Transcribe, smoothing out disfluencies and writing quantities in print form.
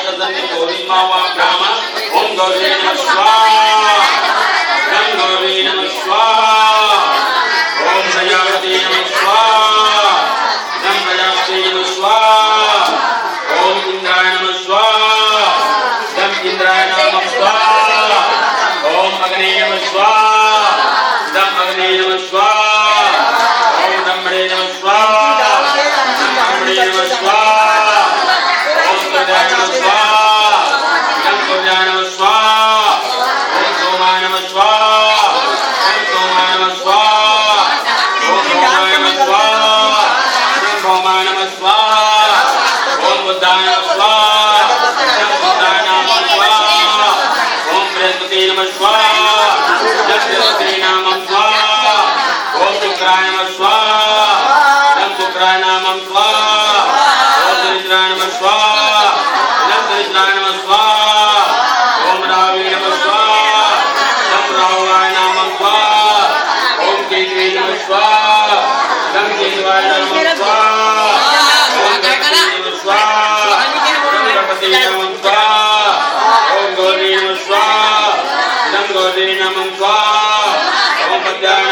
सदन्ति गोविन्मावा ब्राह्म ओम गौरी नमः स्वाहा गं गौरी नमः स्वाहा ओम प्रजापति नमः स्वाहा गं प्रजापति नमः स्वाहा ओम इंद्राय नमः स्वाहा गं इंद्राय नमः स्वाहा ओम अग्ने नमः स्वाहा गं अग्ने नमः स्वाहा ओम ब्रह्मणे नमः स्वाहा गं ब्रह्मणे नमः स्वाहा ओम सूर्याय नमः स्वाहा गं सूर्याय नमः स्वाहा ओम सोमाय नमः स्वाहा गं सोमाय नमः स्वाहा ओम भौमाय नमः स्वाहा गं भौमाय नमः स्वाहा ओम बुद्धाय नमः स्वाहा गं बुद्धाय नमः स्वाहा ओम बृहस्पति नमः स्वाहा गं बृहस्पति नमः स्वाहा ओम शुक्राय नमः स्वाहा गं शुक्राय नमः स्वाहा ओम दरिद्राय नमः स्वाहा गं दरिद्राय नमः स्वाहा ओम रावे नमः स्वाहा गं रावाय नमः स्वाहा ओम केतवे नमः स्वाहा गं केतवाय नमः स्वाहा ओम गणपति नमः स्वाहा गं गणपति नमः स्वाहा ओम गौरी नमः स्वाहा गं गौरी नमः स्वाहा ओम पद्याय